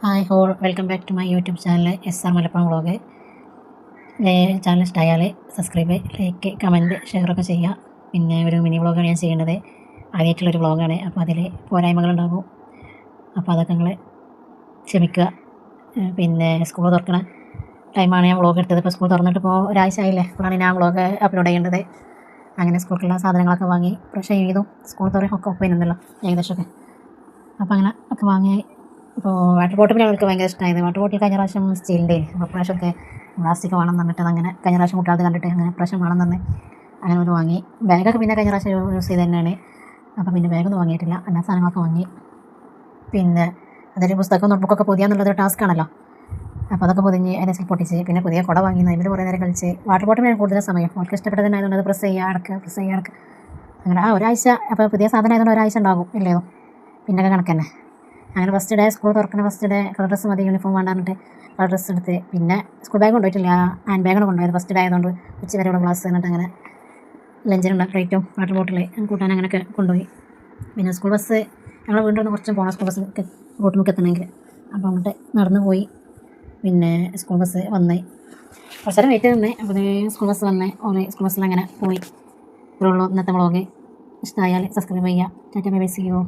Hi all, welcome back to my YouTube channel SR Malappuram vlog. Channel ഇഷ്ടമായാൽ subscribe, like, comment, ഷെയറൊക്കെ ചെയ്യുക. പിന്നെ ഒരു മിനി വ്ളോഗാണ് ഞാൻ ചെയ്യേണ്ടത്. ആദ്യമായിട്ടുള്ളൊരു വ്ളോഗാണ്, അപ്പോൾ അതിൽ പോരായ്മകളുണ്ടാകും. അപ്പോൾ അതൊക്കെ നിങ്ങൾ ക്ഷമിക്കുക. പിന്നെ സ്കൂൾ തുറക്കണ ടൈമാണ് ഞാൻ വ്ളോഗ് എടുത്തത്. ഇപ്പോൾ സ്കൂൾ തുറന്നിട്ട് ഇപ്പോൾ ഒരാഴ്ച ആയില്ലേ, അപ്പോഴാണ് ഞാൻ വ്ളോഗ് അപ്ലോഡ് ചെയ്യേണ്ടത്. അങ്ങനെ സ്കൂളിലുള്ള സാധനങ്ങളൊക്കെ വാങ്ങി പക്ഷേ ചെയ്തു. സ്കൂൾ തുറയൊക്കെ ഒപ്പയിരുന്നല്ലോ ഏകദേശമൊക്കെ. അപ്പോൾ അങ്ങനെ ഒക്കെ വാങ്ങി. അപ്പോൾ വാട്ടർ ബോട്ടിൽ ഞങ്ങൾക്ക് ഭയങ്കര ഇഷ്ടമായത്. വാട്ടർ ബോട്ടിൽ കഴിഞ്ഞ പ്രാവശ്യം സ്റ്റീലിൻ്റെ, അപ്പോൾ പ്രാവശ്യമൊക്കെ പ്ലാസ്റ്റിക് വേണം പറഞ്ഞിട്ട് അങ്ങനെ കഴിഞ്ഞ പ്രാവശ്യം കുട്ടികൾക്ക് കണ്ടിട്ട് അങ്ങനെ പ്രാവശ്യം വേണം തന്നെ അങ്ങനെ ഒരു വാങ്ങി. ബാഗൊക്കെ പിന്നെ കഴിഞ്ഞ പ്രാവശ്യം യൂസ് ചെയ്ത് തന്നെയാണ്. അപ്പോൾ പിന്നെ ബാഗൊന്നും വാങ്ങിയിട്ടില്ല, എല്ലാ സാധനങ്ങളൊക്കെ വാങ്ങി. പിന്നെ അതൊരു പുസ്തകം നോട്ട്ബുക്കൊക്കെ പൊതിയാന്നുള്ളതൊരു ടാസ്ക്കാണല്ലോ. അപ്പോൾ അതൊക്കെ പൊതിഞ്ഞ് അതിനെ പൊട്ടിച്ച് പിന്നെ പുതിയ കുട വാങ്ങി. അതിൽ കുറേ നേരം കളിച്ച്. വാട്ടർ ബോട്ടിൽ ഞാൻ കൂടുതൽ സമയം അവർക്ക് ഇഷ്ടപ്പെട്ടതിനായതുകൊണ്ട് അത് പ്രസ് ചെയ്യുക, അടക്കുക. അങ്ങനെ ഒരാഴ്ച. അപ്പോൾ പുതിയ സാധനം ആയതുകൊണ്ട് ഒരാഴ്ച ഉണ്ടാകും ഇല്ലേതോ, പിന്നൊക്കെ കണക്ക് തന്നെ. അങ്ങനെ ഫസ്റ്റ് ഡേ സ്കൂൾ തുറക്കുന്ന ഫസ്റ്റ് ഡേ കളർ ഡ്രസ്സ് മതി, യൂണിഫോം വേണ്ടാന്നിട്ട് കളർ ഡ്രസ്സ് എടുത്ത്. പിന്നെ സ്കൂൾ ബാഗ് കൊണ്ടുപോയിട്ടില്ല, ഹാൻഡ് ബാഗാണ് കൊണ്ടുപോയത്. ഫസ്റ്റ് ഡേ ആയതുകൊണ്ട് ഉച്ച വരെയുള്ള ക്ലാസ് എന്നിട്ട് അങ്ങനെ ലഞ്ചിനുള്ള പ്ലേറ്റും വാട്ടർ ബോട്ടിൽ കൂട്ടാൻ അങ്ങനെയൊക്കെ കൊണ്ടുപോയി. പിന്നെ സ്കൂൾ ബസ് ഞങ്ങൾ വീണ്ടും കുറച്ചും പോകണം സ്കൂൾ ബസ് റോട്ടിലേക്ക് എത്തണമെങ്കിൽ. അപ്പോൾ അങ്ങോട്ട് നടന്നു പോയി. പിന്നെ സ്കൂൾ ബസ് വന്ന് കുറച്ച് നേരം വെയിറ്റ് നിന്ന്. അപ്പോൾ സ്കൂൾ ബസ് വന്ന് സ്കൂൾ ബസ്സിൽ അങ്ങനെ പോയി. ഇത്രയുള്ളൂ ഇന്നത്തെ വ്ളോഗ്. ഇഷ്ടമായാൽ സബ്സ്ക്രൈബ് ചെയ്യുക. Tata bye bye, see U.